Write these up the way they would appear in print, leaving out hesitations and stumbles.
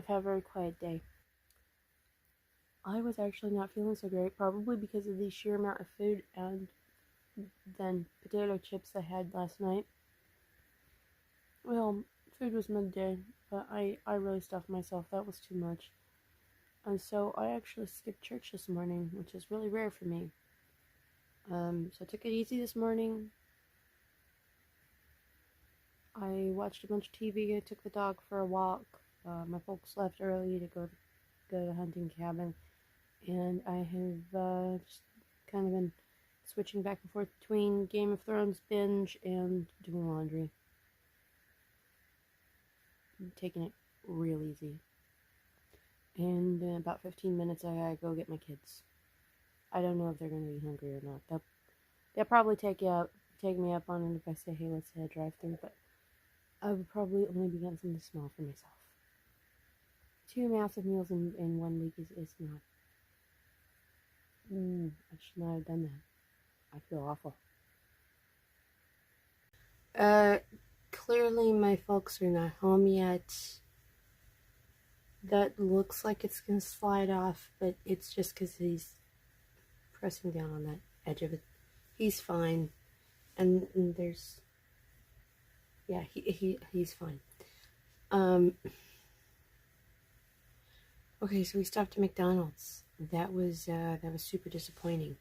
I've had a very quiet day. I was actually not feeling so great, probably because of the sheer amount of food and then potato chips I had last night. Well, food was midday, but I really stuffed myself. That was too much. And so I actually skipped church this morning, which is really rare for me. So I took it easy this morning. I watched a bunch of TV. I took the dog for a walk. My folks left early to go to the hunting cabin, and I have just kind of been switching back and forth between Game of Thrones binge and doing laundry. I'm taking it real easy. And in about 15 minutes, I gotta go get my kids. I don't know if they're gonna be hungry or not. They'll probably take me up on it if I say, hey, let's hit a drive-thru, but I would probably only be getting something small for myself. 2 massive meals in 1 week is not. I should not have done that. I feel awful. Clearly my folks are not home yet. That looks like it's gonna slide off, but it's just because he's pressing down on that edge of it. He's fine, and there's, yeah, he's fine. Okay, so we stopped at McDonald's. That was super disappointing.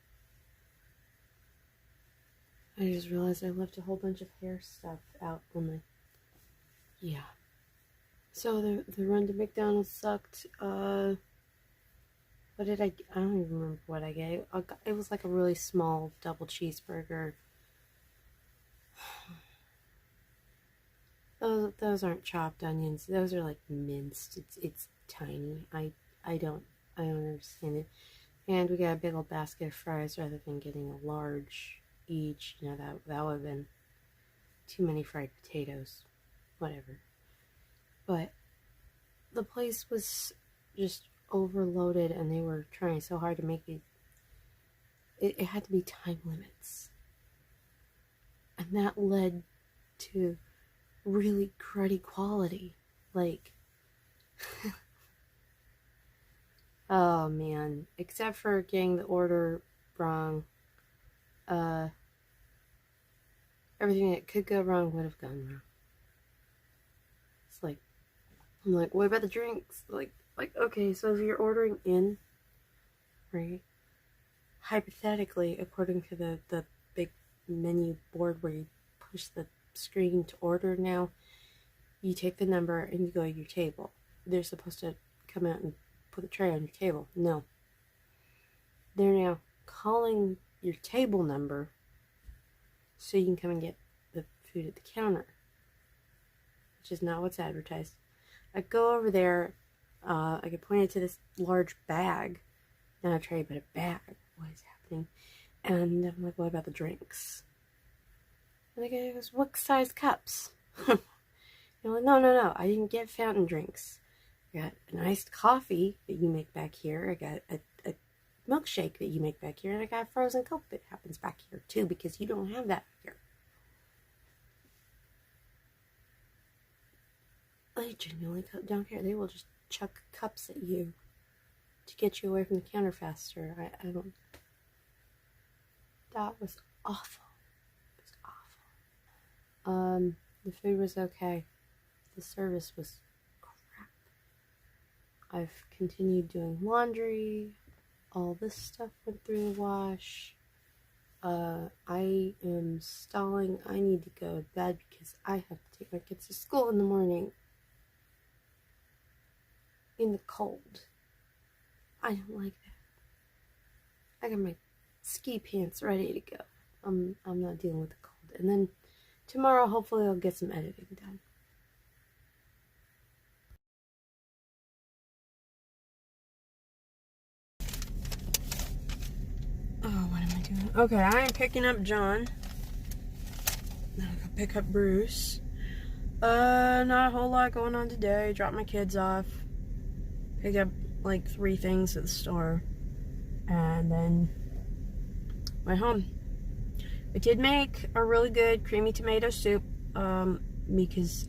I just realized I left a whole bunch of hair stuff out on my, yeah. So the run to McDonald's sucked. What did I don't even remember what I get. It was like a really small double cheeseburger. Those aren't chopped onions. Those are like minced. It's tiny. I don't understand it. And we got a big old basket of fries rather than getting a large each. You know, that would have been too many fried potatoes. Whatever. But the place was just overloaded, and they were trying so hard to make it had to be time limits. And that led to really cruddy quality. Like, oh man, except for getting the order wrong, everything that could go wrong would have gone wrong. It's like, I'm like, what about the drinks? Like, okay, so if you're ordering in, right, hypothetically, according to the big menu board where you push the screen to order now, you take the number and you go to your table. They're supposed to come out and put the tray on your table. No. They're now calling your table number so you can come and get the food at the counter, which is not what's advertised. I go over there, I get pointed to this large bag, not a tray, but a bag. What is happening? And I'm like, what about the drinks? And the guy goes, what size cups? I'm like, no, I didn't get fountain drinks. I got an iced coffee that you make back here. I got a milkshake that you make back here, and I got a frozen Coke that happens back here too, because you don't have that here. They genuinely don't care. They will just chuck cups at you to get you away from the counter faster. I don't. That was awful. It was awful. The food was okay. The service was crap. I've continued doing laundry. All this stuff went through the wash. I am stalling. I need to go to bed because I have to take my kids to school in the morning. In the cold. I don't like that. I got my ski pants ready to go. I'm not dealing with the cold. And then tomorrow, hopefully, I'll get some editing done. Oh, what am I doing? Okay, I am picking up John. Then I'll go pick up Bruce. Not a whole lot going on today. Drop my kids off. Pick up like 3 things at the store. And then went home. I did make a really good creamy tomato soup. Because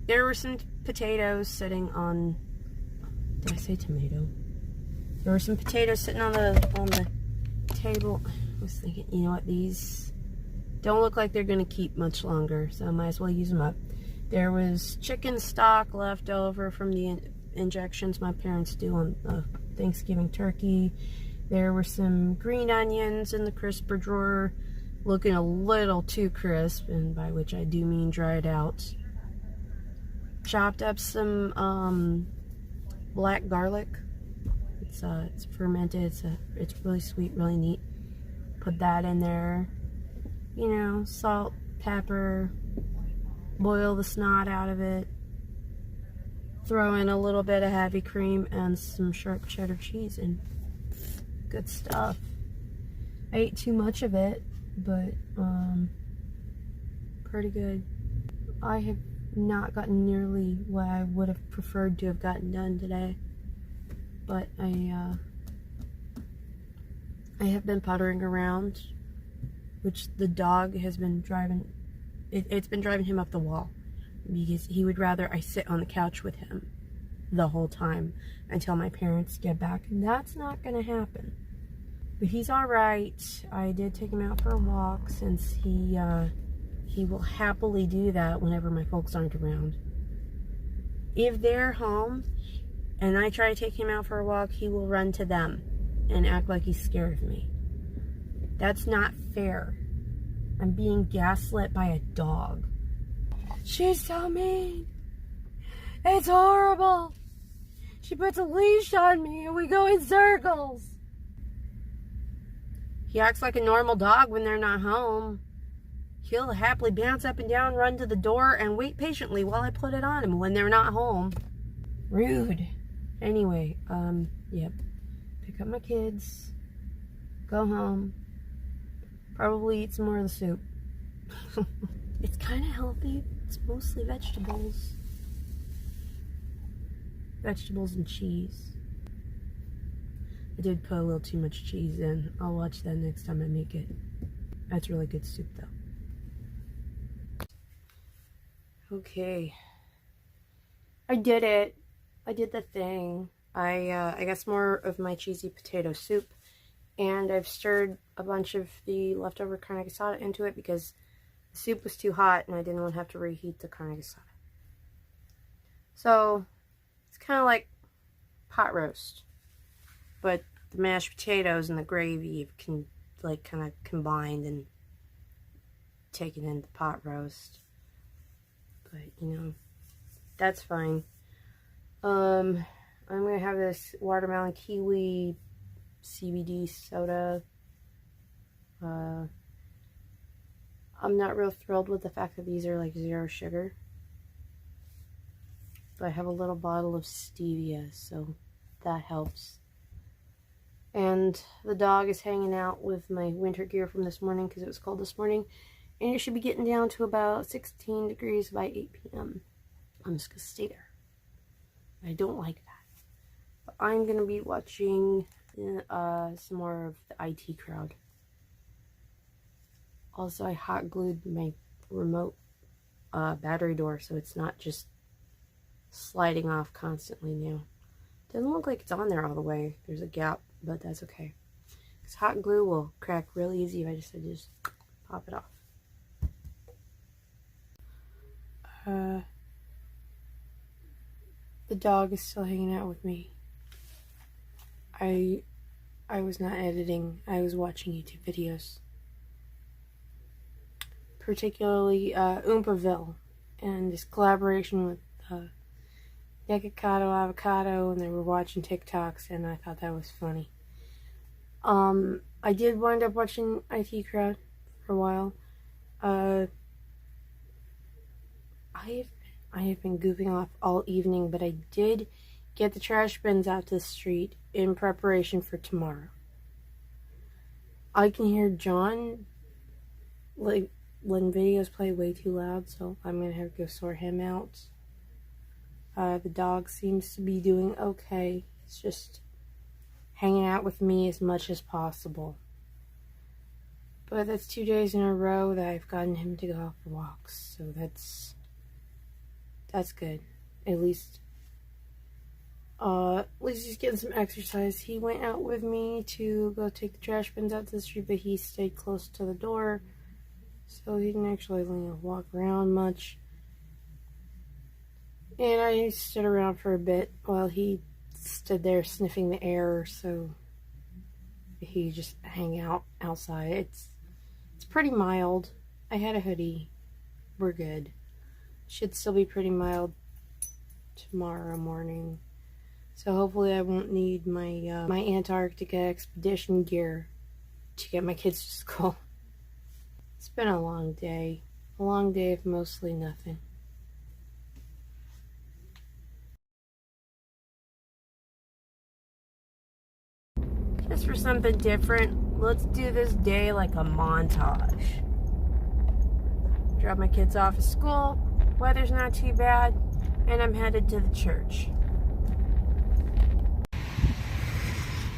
there were some potatoes sitting on, did I say tomato? There were some potatoes sitting on the table. I was thinking, you know what, these don't look like they're gonna keep much longer, so I might as well use them up. There was chicken stock left over from the injections my parents do on Thanksgiving turkey. There were some green onions in the crisper drawer, looking a little too crisp, and by which I do mean dried out. Chopped up some black garlic. It's fermented. It's really sweet, really neat. Put that in there. You know, salt, pepper. Boil the snot out of it. Throw in a little bit of heavy cream and some sharp cheddar cheese, and good stuff. I ate too much of it, but pretty good. I have not gotten nearly what I would have preferred to have gotten done today, but I have been puttering around, which the dog has been driving. It's been driving him up the wall, because he would rather I sit on the couch with him the whole time until my parents get back, and that's not gonna happen. But he's all right. I did take him out for a walk, since he will happily do that whenever my folks aren't around. If they're home and I try to take him out for a walk, he will run to them and act like he's scared of me. That's not fair. I'm being gaslit by a dog. She's so mean. It's horrible. She puts a leash on me and we go in circles. He acts like a normal dog when they're not home. He'll happily bounce up and down, run to the door, and wait patiently while I put it on him when they're not home. Rude. Anyway, yep. Pick up my kids. Go home. Probably eat some more of the soup. It's kind of healthy. It's mostly vegetables. Vegetables and cheese. I did put a little too much cheese in. I'll watch that next time I make it. That's really good soup, though. Okay. I did it. I did the thing. I got some more of my cheesy potato soup, and I've stirred a bunch of the leftover carne asada into it because the soup was too hot and I didn't want to have to reheat the carne asada. So it's kind of like pot roast, but the mashed potatoes and the gravy can like kind of combined and taken into pot roast. But you know, that's fine. I'm gonna have this watermelon kiwi CBD soda. I'm not real thrilled with the fact that these are like 0 sugar, but I have a little bottle of stevia, so that helps. And the dog is hanging out with my winter gear from this morning because it was cold this morning, and it should be getting down to about 16 degrees by 8 p.m. I'm just gonna stay there. I don't like that. But I'm gonna be watching some more of the IT crowd. Also, I hot glued my remote battery door so it's not just sliding off constantly now. Doesn't look like it's on there all the way. There's a gap, but that's okay. Because hot glue will crack really easy if I just pop it off. The dog is still hanging out with me. I was not editing. I was watching YouTube videos. Particularly Oompaville and this collaboration with Yakikado Avocado, and they were watching TikToks, and I thought that was funny. I did wind up watching IT Crowd for a while. I have been goofing off all evening, but I did get the trash bins out to the street in preparation for tomorrow. I can hear John like letting videos play way too loud, so I'm gonna have to go sort him out. The dog seems to be doing okay. He's just hanging out with me as much as possible. But that's 2 days in a row that I've gotten him to go out for walks, so that's good. at least he's getting some exercise. He went out with me to go take the trash bins out to the street, but he stayed close to the door, so he didn't actually walk around much. And I stood around for a bit while he stood there sniffing the air, so he just hang out outside. It's pretty mild. I had a hoodie. We're good. Should still be pretty mild tomorrow morning. So hopefully I won't need my my Antarctica expedition gear to get my kids to school. It's been a long day. A long day of mostly nothing. Just for something different, let's do this day like a montage. Drop my kids off at school, weather's not too bad, and I'm headed to the church.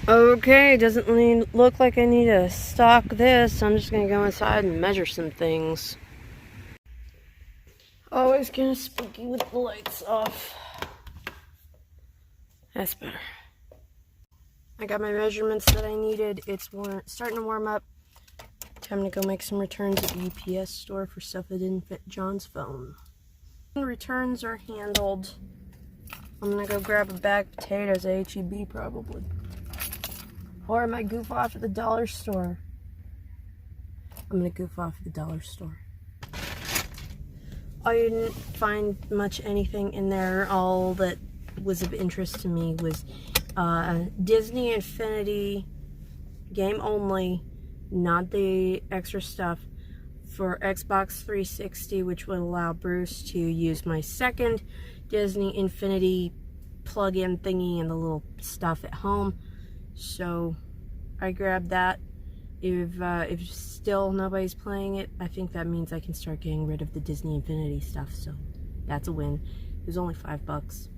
Okay, doesn't look like I need to stock this. I'm just gonna go inside and measure some things. Always kind of spooky with the lights off. That's better. I got my measurements that I needed. It's starting to warm up. Time to go make some returns at the UPS store for stuff that didn't fit John's phone. Returns are handled. I'm gonna go grab a bag of potatoes at HEB probably. Or I might goof off at the dollar store. I'm gonna goof off at the dollar store. I didn't find much anything in there. All that was of interest to me was Disney Infinity game only, not the extra stuff, for Xbox 360, which would allow Bruce to use my second Disney Infinity plug-in thingy and the little stuff at home. So I grabbed that. If still nobody's playing it, I think that means I can start getting rid of the Disney Infinity stuff. So that's a win. It was only $5.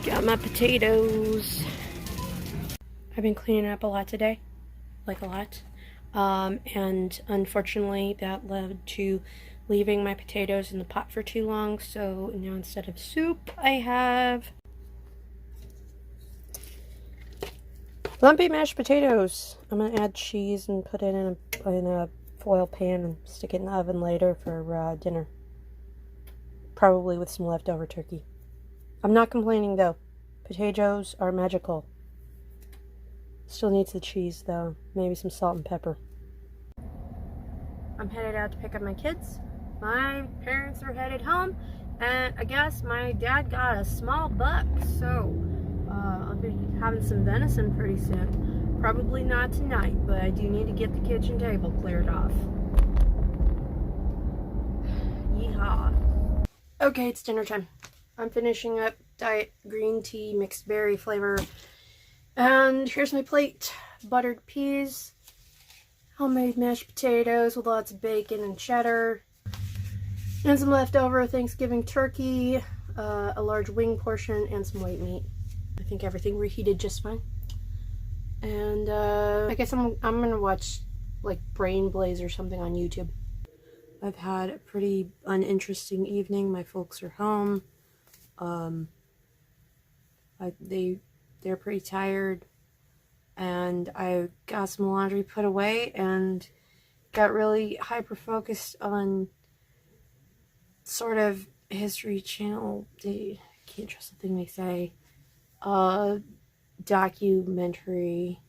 Got my potatoes. I've been cleaning up a lot today, like a lot. And unfortunately that led to leaving my potatoes in the pot for too long, so now instead of soup I have lumpy mashed potatoes. I'm gonna add cheese and put it in a foil pan and stick it in the oven later for dinner, probably with some leftover turkey. I'm not complaining though. Potatoes are magical. Still needs the cheese though, maybe some salt and pepper. I'm headed out to pick up my kids. My parents are headed home, and I guess my dad got a small buck, so I'll be having some venison pretty soon. Probably not tonight, but I do need to get the kitchen table cleared off. Yeehaw. Okay, it's dinner time. I'm finishing up diet green tea mixed berry flavor. And here's my plate. Buttered peas, homemade mashed potatoes with lots of bacon and cheddar, and some leftover Thanksgiving turkey, a large wing portion, and some white meat. I think everything reheated just fine. And I guess I'm gonna watch like Brain Blaze or something on YouTube. I've had a pretty uninteresting evening. My folks are home. They're pretty tired, and I got some laundry put away and got really hyper focused on sort of History Channel. I can't trust the thing they say. Documentary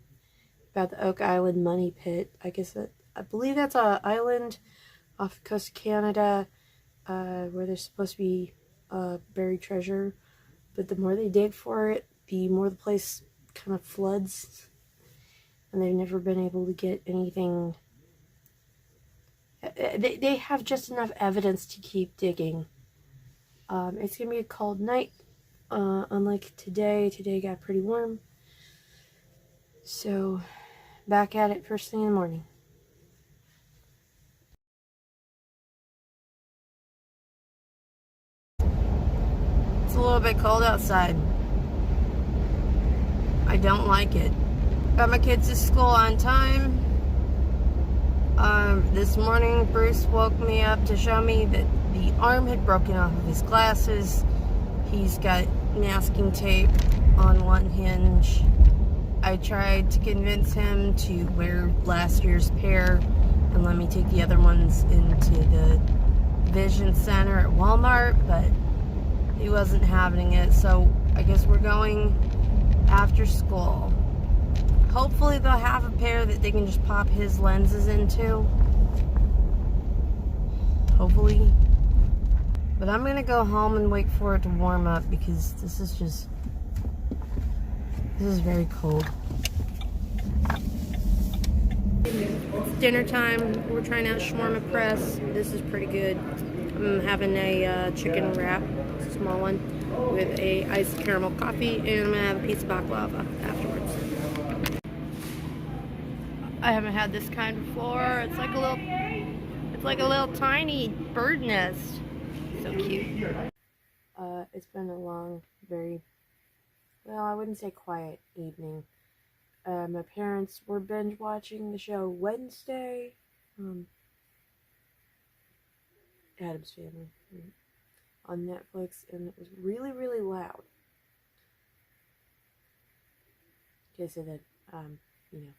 about the Oak Island Money Pit. I believe that's an island off the coast of Canada where there's supposed to be buried treasure, but the more they dig for it, the more the place kind of floods, and they've never been able to get anything. They have just enough evidence to keep digging. It's gonna be a cold night, unlike today. Today got pretty warm, so back at it first thing in the morning. It's a little bit cold outside. I don't like it. Got my kids to school on time. This morning, Bruce woke me up to show me that the arm had broken off of his glasses. He's got masking tape on one hinge. I tried to convince him to wear last year's pair and let me take the other ones into the vision center at Walmart, but he wasn't having it, so I guess we're going after school. Hopefully they'll have a pair that they can just pop his lenses into. Hopefully. But I'm gonna go home and wait for it to warm up because this is very cold. It's dinner time. We're trying out shawarma press. This is pretty good. I'm having a chicken wrap, small one, with a iced caramel coffee, and I'm gonna have a piece of baklava afterwards. I haven't had this kind before. It's like a little tiny bird nest. So cute. It's been a long, very, well, I wouldn't say quiet evening. My parents were binge watching the show Wednesday. Addams Family on Netflix, and it was really, really loud. Okay, so that, you know,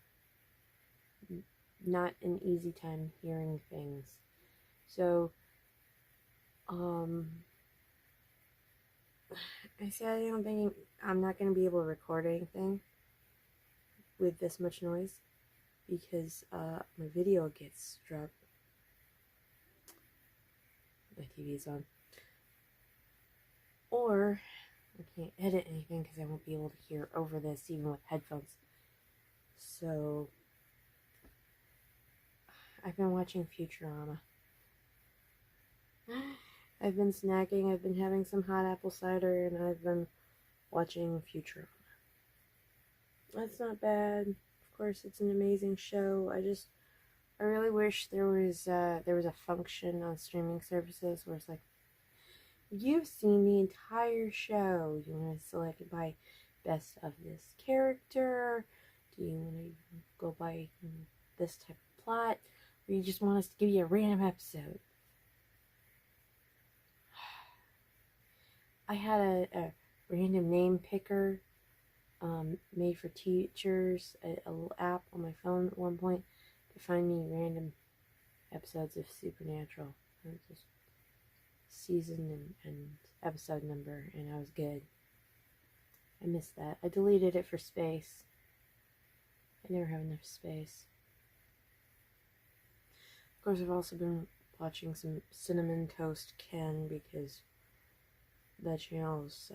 not an easy time hearing things. So, I said I'm thinking I'm not going to be able to record anything with this much noise because my video gets struck. My TV's on. Or I can't edit anything because I won't be able to hear over this even with headphones. So I've been watching Futurama. I've been snacking, I've been having some hot apple cider, and I've been watching Futurama. That's not bad. Of course, it's an amazing show. I really wish there was a function on streaming services where it's like, you've seen the entire show. Do you want to select it by best of this character? Do you want to go by this type of plot? Or you just want us to give you a random episode? I had a random name picker made for teachers, a little app on my phone at one point to find me random episodes of Supernatural. Just season and episode number, and I was good. I missed that. I deleted it for space. I never have enough space. Of course, I've also been watching some Cinnamon Toast Ken because that channel's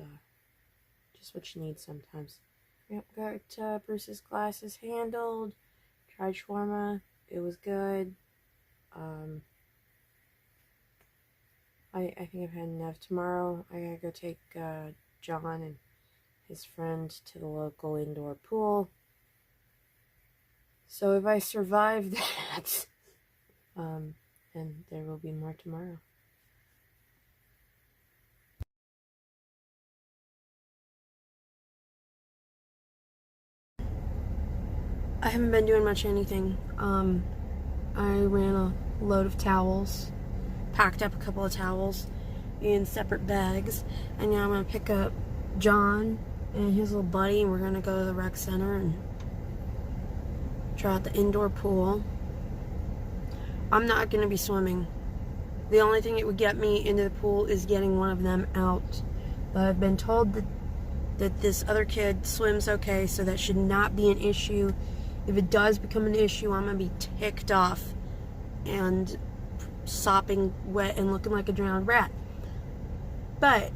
just what you need sometimes. Yep, got Bruce's glasses handled. Tried shawarma. It was good. I think I've had enough. Tomorrow I gotta go take John and his friend to the local indoor pool. So if I survive that, then there will be more tomorrow. I haven't been doing much anything. I ran a load of towels, packed up a couple of towels in separate bags, and now I'm gonna pick up John and his little buddy, and we're gonna go to the rec center and try out the indoor pool. I'm not gonna be swimming. The only thing that would get me into the pool is getting one of them out. But I've been told that this other kid swims okay, so that should not be an issue. If it does become an issue, I'm gonna be ticked off and sopping wet and looking like a drowned rat. But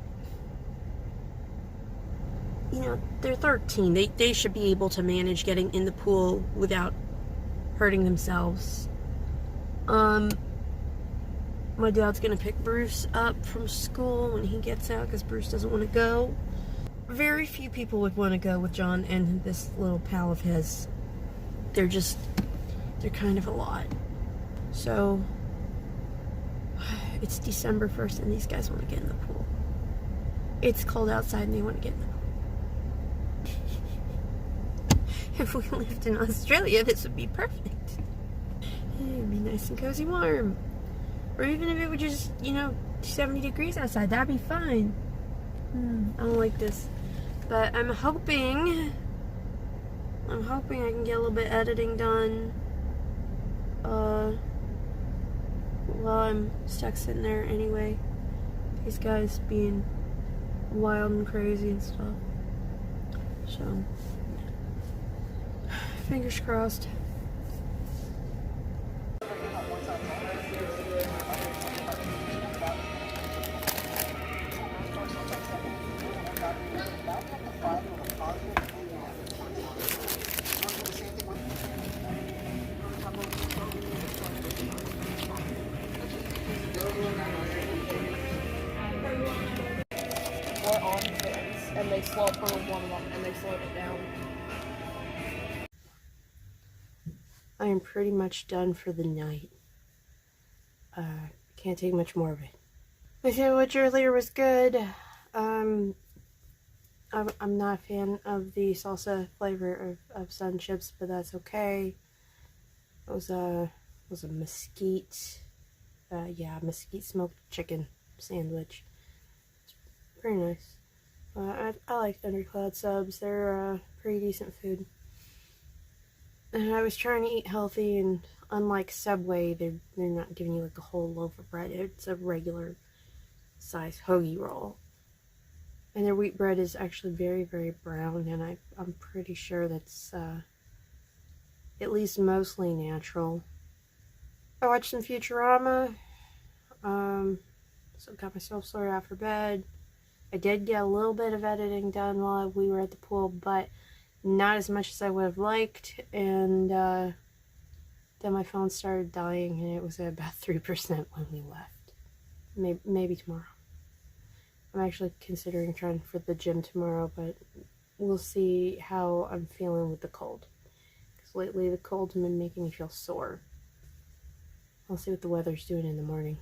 you know, they're 13. They should be able to manage getting in the pool without hurting themselves. My dad's gonna pick Bruce up from school when he gets out because Bruce doesn't want to go. Very few people would want to go with John and this little pal of his. They're kind of a lot. So it's December 1st and these guys want to get in the pool. It's cold outside and they want to get in the pool. If we lived in Australia, this would be perfect. It'd be nice and cozy warm. Or even if it were just, 70 degrees outside, that'd be fine. I don't like this. But I'm hoping I can get a little bit editing done while I'm stuck sitting there anyway. These guys being wild and crazy and stuff. So, fingers crossed. On things, and they slow for one of them, and they slowed it down. I am pretty much done for the night. Can't take much more of it. My sandwich earlier was good. I'm not a fan of the salsa flavor of Sun Chips, but that's okay. It was a mesquite, mesquite smoked chicken sandwich. It's pretty nice. I like Thundercloud subs. They're pretty decent food. And I was trying to eat healthy, and unlike Subway, they're not giving you like a whole loaf of bread. It's a regular size hoagie roll. And their wheat bread is actually very, very brown, and I'm pretty sure that's at least mostly natural. I watched some Futurama, so got myself sorted out for bed. I did get a little bit of editing done while we were at the pool, but not as much as I would have liked, and then my phone started dying, and it was at about 3% when we left. Maybe tomorrow. I'm actually considering trying for the gym tomorrow, but we'll see how I'm feeling with the cold. Because lately the cold's been making me feel sore. I'll see what the weather's doing in the morning.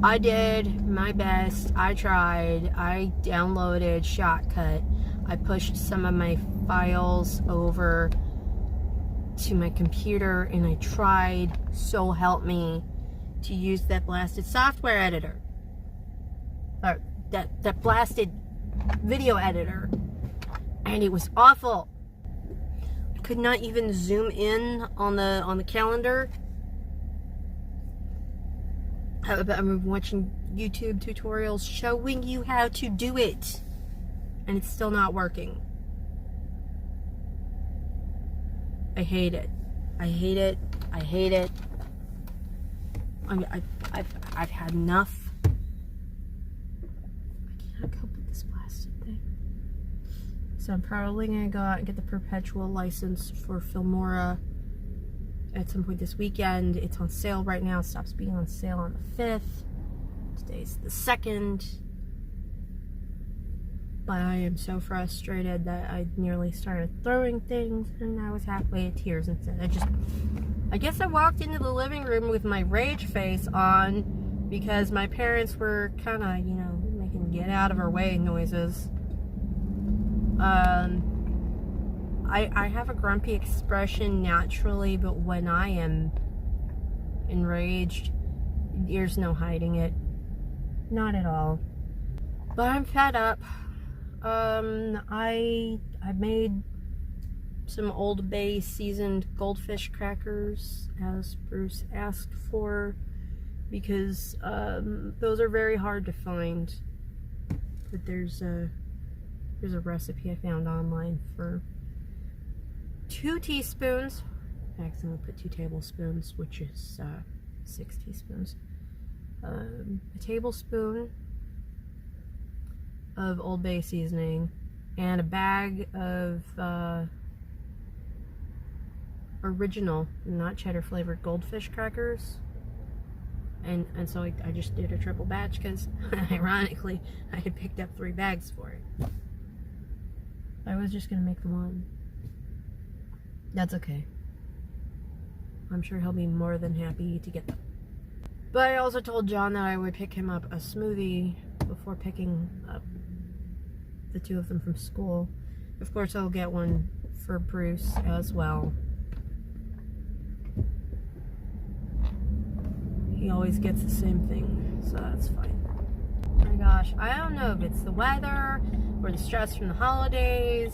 I did my best. I tried. I downloaded Shotcut. I pushed some of my files over to my computer, and I tried, so help me, to use that blasted software editor. Or that blasted video editor. And it was awful. I could not even zoom in on the calendar. I'm watching YouTube tutorials showing you how to do it, and it's still not working. I hate it. I hate it. I hate it. I've had enough. I cannot cope with this blasted thing. So I'm probably gonna go out and get the perpetual license for Filmora at some point this weekend. It's on sale right now. It stops being on sale on the 5th. Today's the 2nd. But I am so frustrated that I nearly started throwing things, and I was halfway at tears instead. I guess I walked into the living room with my rage face on because my parents were kind of, making get out of our way noises. I have a grumpy expression naturally, but when I am enraged, there's no hiding it. Not at all. But I'm fed up. I made some Old Bay seasoned goldfish crackers, as Bruce asked for, because those are very hard to find. But there's a recipe I found online for 2 teaspoons. I accidentally put 2 tablespoons, which is 6 teaspoons. A tablespoon of Old Bay seasoning, and a bag of original, not cheddar flavored goldfish crackers. And so I just did a triple batch because ironically I had picked up 3 bags for it. I was just gonna make the one. That's okay. I'm sure he'll be more than happy to get them. But I also told John that I would pick him up a smoothie before picking up the two of them from school. Of course, I'll get one for Bruce as well. He always gets the same thing, so that's fine. Oh my gosh, I don't know if it's the weather or the stress from the holidays,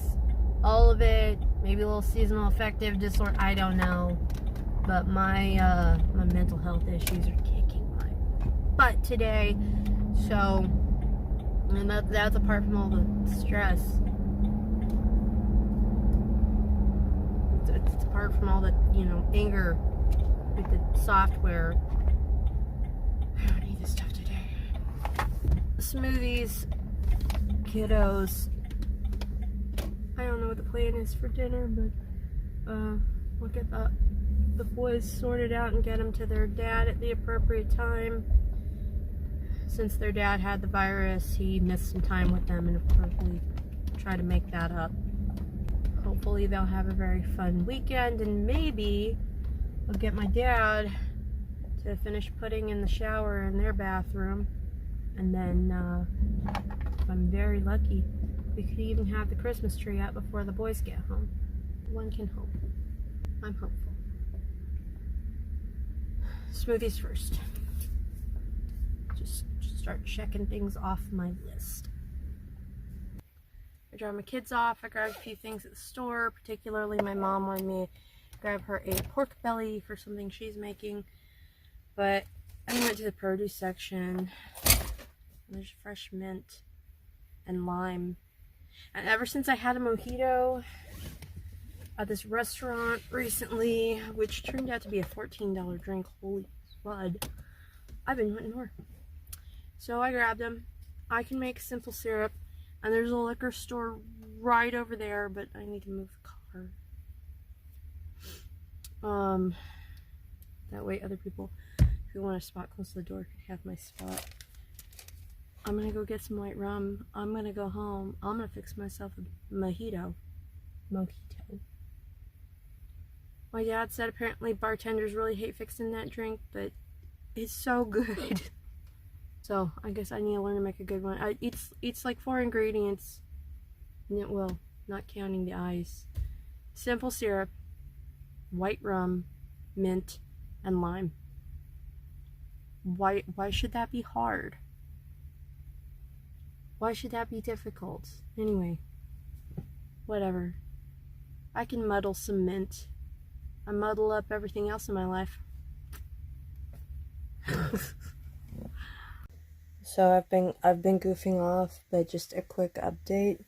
all of it, maybe a little seasonal affective disorder, I don't know. But my my mental health issues are kicking my butt today. So, and that's apart from all the stress. It's apart from all the, you know, anger with the software. I don't need this stuff today. Smoothies, kiddos. I don't know what the plan is for dinner, but we'll get the boys sorted out and get them to their dad at the appropriate time. Since their dad had the virus, he missed some time with them, and of course we try to make that up. Hopefully they'll have a very fun weekend, and maybe I'll get my dad to finish putting in the shower in their bathroom, and then if I'm very lucky, we could even have the Christmas tree up before the boys get home. One can hope. I'm hopeful. Smoothies first. Just start checking things off my list. I dropped my kids off. I grabbed a few things at the store. Particularly, my mom wanted me to grab her a pork belly for something she's making. But I went to the produce section. There's fresh mint and lime. And ever since I had a mojito at this restaurant recently, which turned out to be a $14 drink, holy blood, I've been wanting more. So I grabbed them. I can make simple syrup, and there's a liquor store right over there, but I need to move the car. That way other people who want a spot close to the door could have my spot. I'm gonna go get some white rum. I'm gonna go home. I'm gonna fix myself a mojito. My dad said apparently bartenders really hate fixing that drink, but it's so good. So I guess I need to learn to make a good one. It's like 4 ingredients. Well, not counting the ice. Simple syrup, white rum, mint, and lime. Why should that be hard? Why should that be difficult? Anyway, whatever. I can muddle some mint. I muddle up everything else in my life. So I've been goofing off, but just a quick update.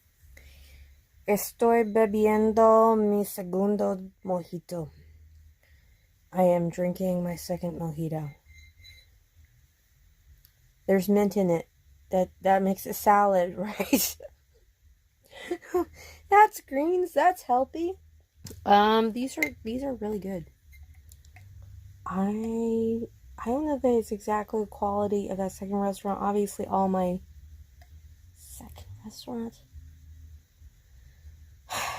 Estoy bebiendo mi segundo mojito. I am drinking my second mojito. There's mint in it. That makes it salad, right? That's greens. That's healthy. These are really good. I don't know if it's exactly the quality of that second restaurant. Obviously, all my second restaurant.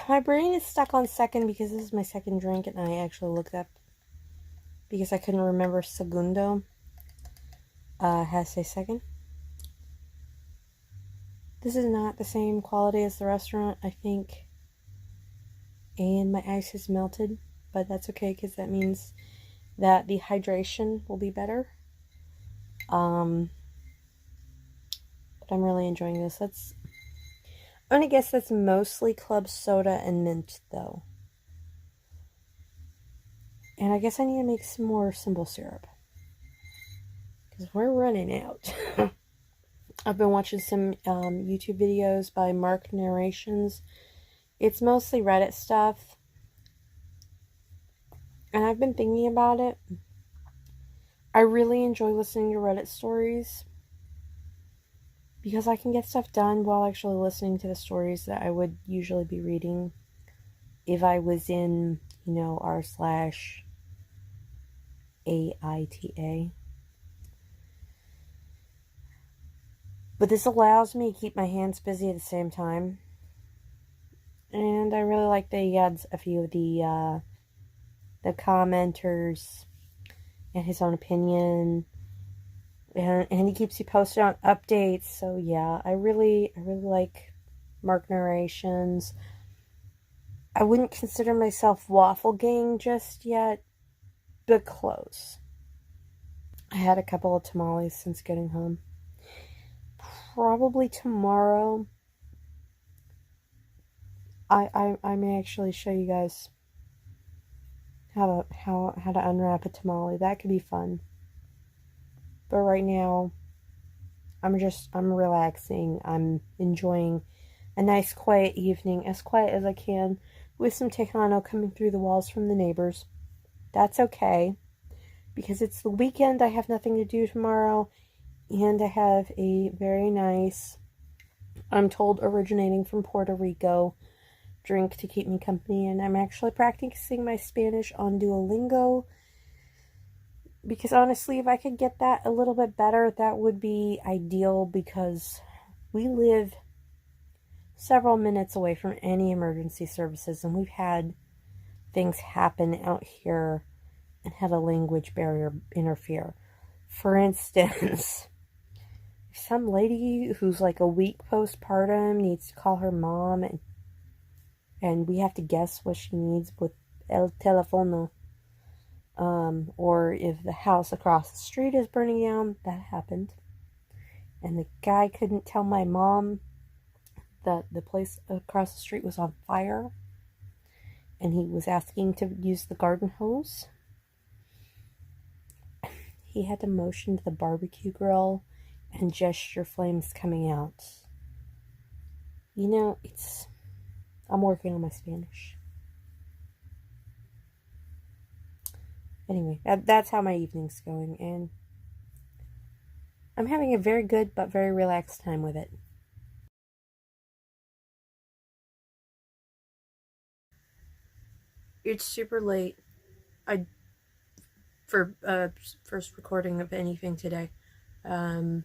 My brain is stuck on second because this is my second drink, and I actually looked up because I couldn't remember segundo. Has to say second. This is not the same quality as the restaurant, I think. And my ice has melted, but that's okay because that means that the hydration will be better. But I'm really enjoying this. I'm gonna guess that's mostly club soda and mint, though. And I guess I need to make some more simple syrup because we're running out. I've been watching some YouTube videos by Mark Narrations. It's mostly Reddit stuff. And I've been thinking about it. I really enjoy listening to Reddit stories because I can get stuff done while actually listening to the stories that I would usually be reading if I was in, r/AITA. But this allows me to keep my hands busy at the same time. And I really like that he adds a few of the commenters and his own opinion. and he keeps you posted on updates. So yeah, I really like Mark narrations. I wouldn't consider myself waffle gang just yet, but close. I had a couple of tamales since getting home. Probably tomorrow I may actually show you guys how to unwrap a tamale. That could be fun. But right now I'm relaxing. I'm enjoying a nice quiet evening, as quiet as I can, with some Tejano coming through the walls from the neighbors. That's okay, because it's the weekend. I have nothing to do tomorrow, and I have a very nice, I'm told originating from Puerto Rico, drink to keep me company, and I'm actually practicing my Spanish on Duolingo, because honestly, if I could get that a little bit better, that would be ideal, because we live several minutes away from any emergency services, and we've had things happen out here and had a language barrier interfere. For instance, some lady who's like a week postpartum needs to call her mom, and we have to guess what she needs with el teléfono. Or if the house across the street is burning down, that happened. And the guy couldn't tell my mom that the place across the street was on fire, and he was asking to use the garden hose. He had to motion to the barbecue grill and gesture flames coming out. You know, I'm working on my Spanish. Anyway, that's how my evening's going, and I'm having a very good but very relaxed time with it. It's super late. For first recording of anything today. I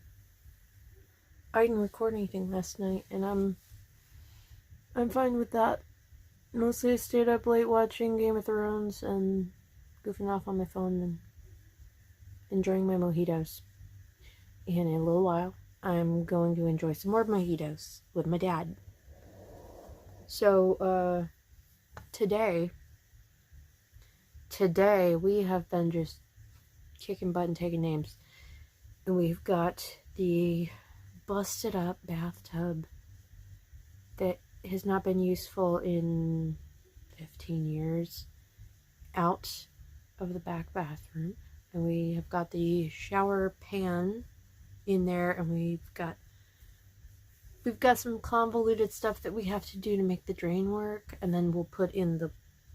didn't record anything last night, and I'm fine with that. Mostly I stayed up late watching Game of Thrones and goofing off on my phone and enjoying my mojitos. And in a little while, I'm going to enjoy some more mojitos with my dad. So, today we have been just kicking butt and taking names. And we've got the busted up bathtub that has not been useful in 15 years out of the back bathroom. And we have got the shower pan in there, and we've got some convoluted stuff that we have to do to make the drain work, and then we'll put in the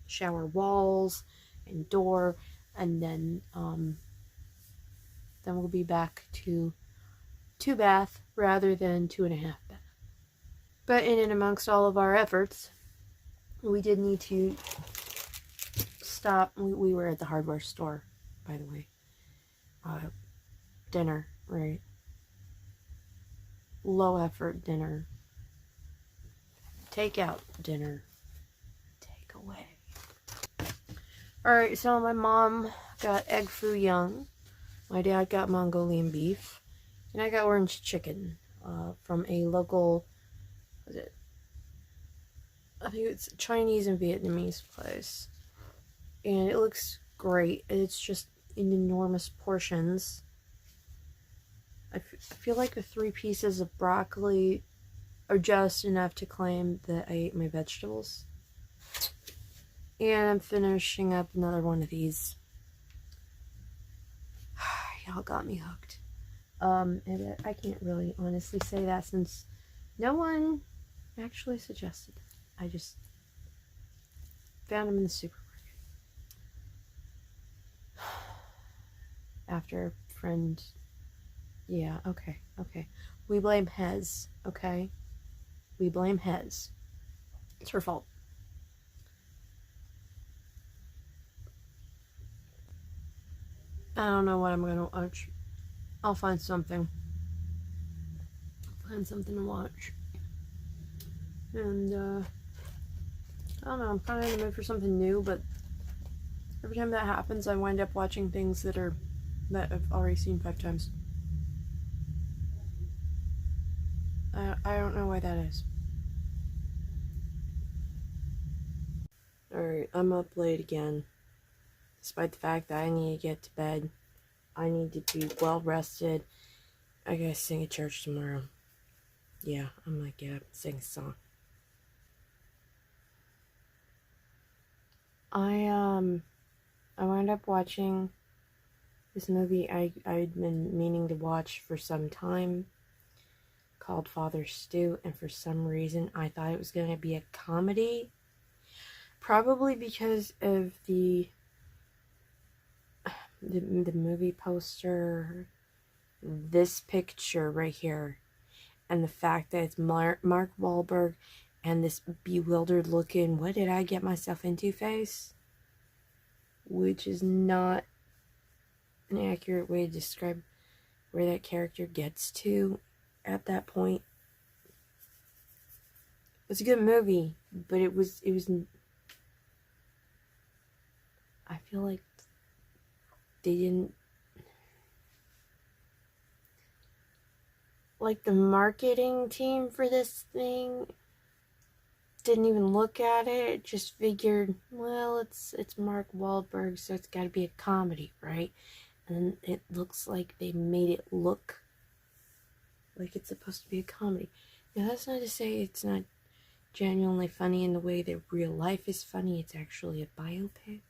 shower walls and door, and then we'll be back to 2 bath rather than 2.5 bath. But in and amongst all of our efforts, we did need to stop. We were at the hardware store, by the way. Dinner, right? Low effort dinner. Takeout dinner. Takeaway. Alright, so my mom got egg foo young. My dad got Mongolian beef. And I got orange chicken from a local, I think it's Chinese and Vietnamese place. And it looks great. It's just in enormous portions. I feel like the 3 pieces of broccoli are just enough to claim that I ate my vegetables. And I'm finishing up another one of these. Y'all got me hooked. And I can't really honestly say that since no one actually suggested it. I just found them in the supermarket. After a friend. Yeah, okay. We blame Hez, okay? We blame Hez. It's her fault. I don't know what I'm gonna watch. I'll find something. Find something to watch. And, I don't know, I'm kind of in the mood for something new, but every time that happens, I wind up watching things that I've already seen 5 times. I don't know why that is. Alright, I'm up late again. Despite the fact that I need to get to bed. I need to be well rested. I gotta sing at church tomorrow. Yeah, I might get up and sing a song. I wound up watching this movie I'd been meaning to watch for some time called Father Stew, and for some reason I thought it was going to be a comedy. Probably because of the movie poster, this picture right here, and the fact that it's Mark Wahlberg and this bewildered looking, what did I get myself into face? Which is not an accurate way to describe where that character gets to at that point. It's a good movie, but it was I feel like they didn't, like, the marketing team for this thing didn't even look at it. Just figured, well, it's Mark Wahlberg, so it's got to be a comedy, right? And it looks like they made it look like it's supposed to be a comedy. Now, that's not to say it's not genuinely funny in the way that real life is funny. It's actually a biopic.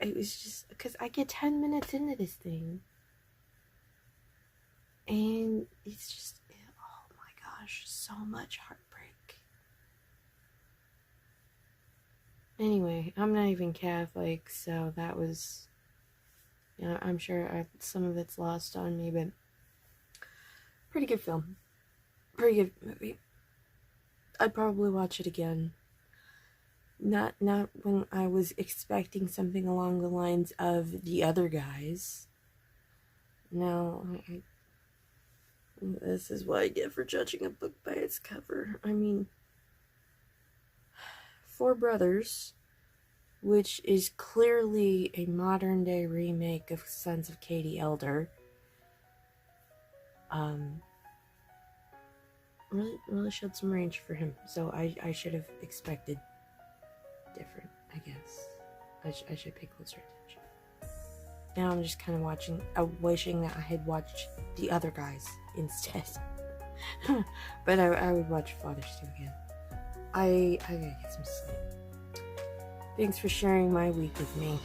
It was just because I get 10 minutes into this thing, and it's just, oh my gosh, so much heartbreak. Anyway, I'm not even Catholic, so that was, I'm sure some of it's lost on me, but pretty good film. Pretty good movie. I'd probably watch it again. Not when I was expecting something along the lines of The Other Guys. No, this is what I get for judging a book by its cover. I mean, Four Brothers, which is clearly a modern day remake of Sons of Katie Elder, really showed some range for him. So I should have expected different, I guess. I should pay closer attention. Now I'm just kind of wishing that I had watched The Other Guys instead. But I would watch Father Stew again. I gotta get some sleep. Thanks for sharing my week with me.